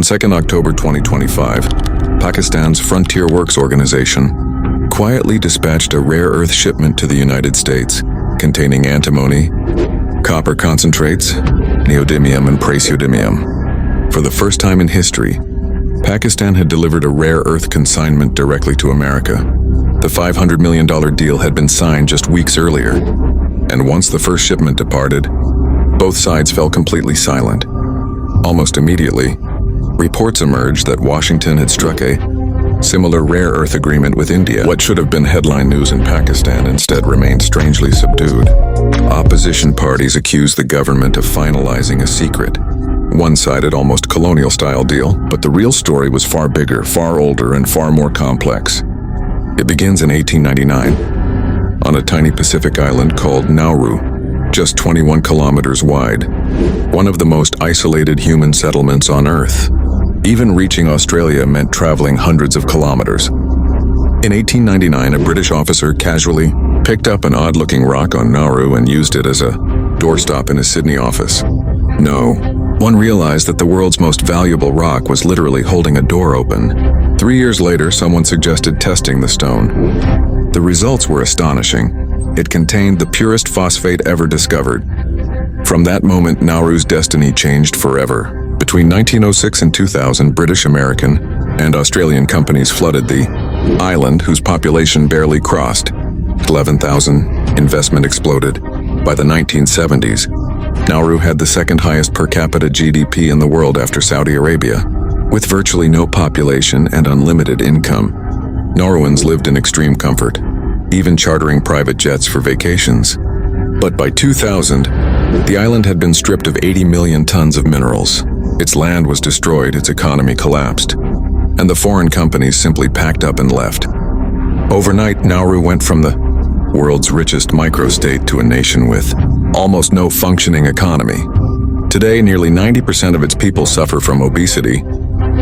2 October 2025, Pakistan's Frontier Works Organization quietly dispatched a rare earth shipment to the United States containing antimony, copper concentrates, neodymium and praseodymium. For the first time in history, Pakistan had delivered a rare earth consignment directly to America. The $500 million deal had been signed just weeks earlier, and once the first shipment departed, both sides fell completely silent. Almost immediately, reports emerged that Washington had struck a similar rare earth agreement with India. What should have been headline news in Pakistan instead remained strangely subdued. Opposition parties accused the government of finalizing a secret, one-sided, almost colonial-style deal, but the real story was far bigger, far older, and far more complex. It begins in 1899, on a tiny Pacific island called Nauru, just 21 kilometers wide, one of the most isolated human settlements on Earth. Even reaching Australia meant traveling hundreds of kilometers. In 1899, a British officer casually picked up an odd-looking rock on Nauru and used it as a doorstop in his Sydney office. No, one realized that the world's most valuable rock was literally holding a door open. 3 years later, someone suggested testing the stone. The results were astonishing. It contained the purest phosphate ever discovered. From that moment, Nauru's destiny changed forever. Between 1906 and 2000, British, American, and Australian companies flooded the island, whose population barely crossed 11,000. Investment exploded. By the 1970s, Nauru had the second highest per capita GDP in the world after Saudi Arabia. With virtually no population and unlimited income, Nauruans lived in extreme comfort, even chartering private jets for vacations. But by 2000, the island had been stripped of 80 million tons of minerals. Its land was destroyed, its economy collapsed, and the foreign companies simply packed up and left. Overnight, Nauru went from the world's richest microstate to a nation with almost no functioning economy. Today, nearly 90% of its people suffer from obesity,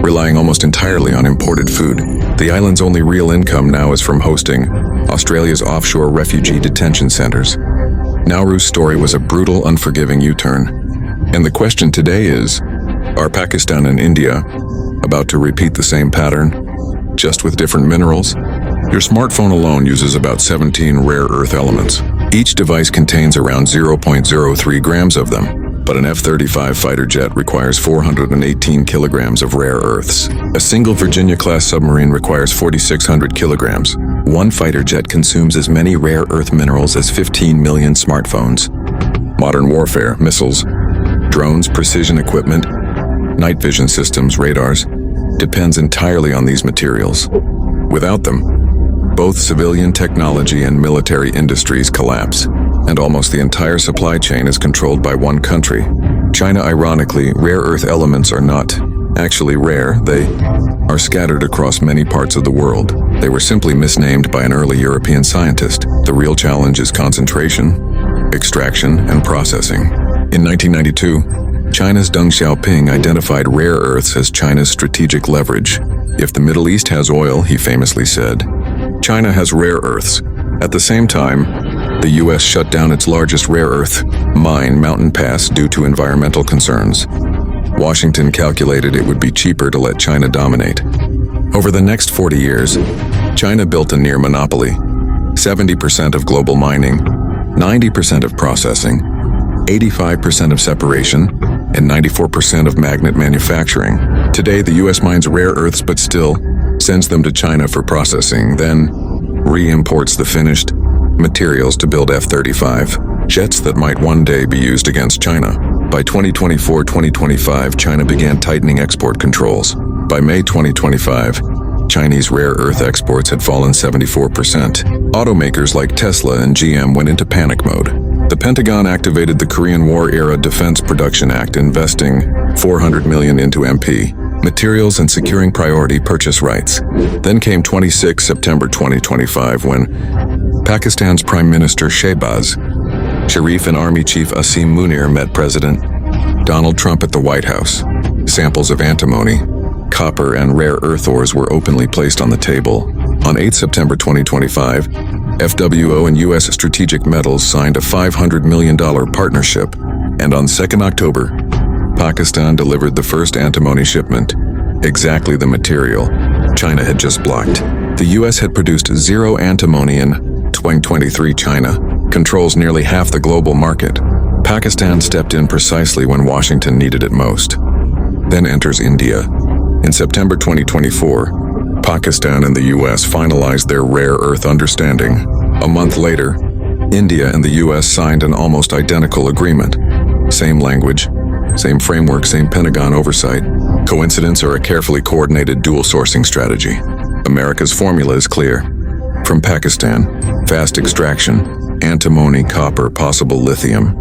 relying almost entirely on imported food. The island's only real income now is from hosting Australia's offshore refugee detention centers. Nauru's story was a brutal, unforgiving U-turn. And the question today is, are Pakistan and India about to repeat the same pattern, just with different minerals? Your smartphone alone uses about 17 rare earth elements. Each device contains around 0.03 grams of them, but an F-35 fighter jet requires 418 kilograms of rare earths. A single Virginia-class submarine requires 4,600 kilograms. One fighter jet consumes as many rare earth minerals as 15 million smartphones. Modern warfare, missiles, drones, precision equipment, night vision systems, radars, depends entirely on these materials. Without them, both civilian technology and military industries collapse, and almost the entire supply chain is controlled by one country. China. Ironically, rare earth elements are not actually rare, they are scattered across many parts of the world. They were simply misnamed by an early European scientist. The real challenge is concentration, extraction, and processing. In 1992, China's Deng Xiaoping identified rare earths as China's strategic leverage. If the Middle East has oil, he famously said, China has rare earths. At the same time, the US shut down its largest rare earth mine, Mountain Pass, due to environmental concerns. Washington calculated it would be cheaper to let China dominate. Over the next 40 years, China built a near monopoly. 70% of global mining, 90% of processing, 85% of separation, and 94% of magnet manufacturing. Today, the US mines rare earths but still sends them to China for processing, then re-imports the finished materials to build F-35 jets that might one day be used against China. By 2024-2025, China began tightening export controls. By May 2025, Chinese rare earth exports had fallen 74%. Automakers like Tesla and GM went into panic mode. The Pentagon activated the Korean War-era Defense Production Act, investing $400 million into MP materials and securing priority purchase rights. Then came 26 September 2025, when Pakistan's Prime Minister Shehbaz Sharif and Army Chief Asim Munir met President Donald Trump at the White House. Samples of antimony, copper, and rare earth ores were openly placed on the table. On 8 September 2025, FWO and U.S. Strategic Metals signed a $500 million partnership, and on 2 October, Pakistan delivered the first antimony shipment exactly the material China had just blocked. The US had produced zero antimony in 2023. China controls nearly half the global market. Pakistan stepped in precisely when Washington needed it most. Then enters India. In September 2024, Pakistan and the US finalized their rare earth understanding. A month later, India and the US signed an almost identical agreement. Same language, same framework, same Pentagon oversight. Coincidence or a carefully coordinated dual sourcing strategy? America's formula is clear. From Pakistan, fast extraction, antimony, copper, possible lithium.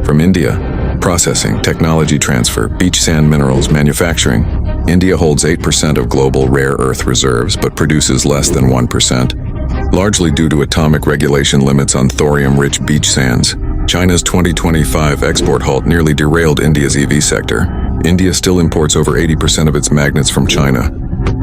From India, processing, technology transfer, beach sand minerals, manufacturing. India holds 8% of global rare earth reserves but produces less than 1%, largely due to atomic regulation limits on thorium-rich beach sands. China's 2025 export halt nearly derailed India's EV sector. India still imports over 80% of its magnets from China.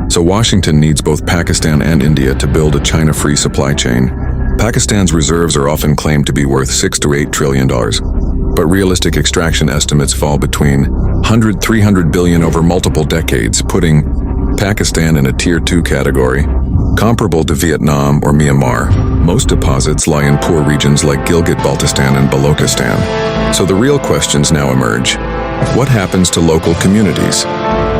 So Washington needs both Pakistan and India to build a China-free supply chain. Pakistan's reserves are often claimed to be worth $6 to $8 trillion, but realistic extraction estimates fall between $100–300 billion over multiple decades, putting Pakistan in a Tier 2 category, comparable to Vietnam or Myanmar. Most deposits lie in poor regions like Gilgit-Baltistan and Balochistan. So the real questions now emerge. What happens to local communities?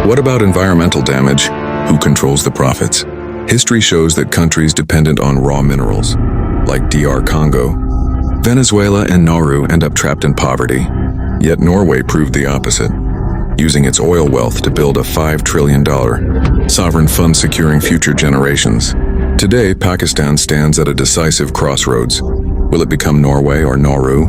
What about environmental damage? Who controls the profits? History shows that countries dependent on raw minerals, like DR Congo, Venezuela, and Nauru, end up trapped in poverty. Yet Norway proved the opposite, using its oil wealth to build a $5 trillion sovereign fund securing future generations. Today, Pakistan stands at a decisive crossroads. Will it become Norway or Nauru,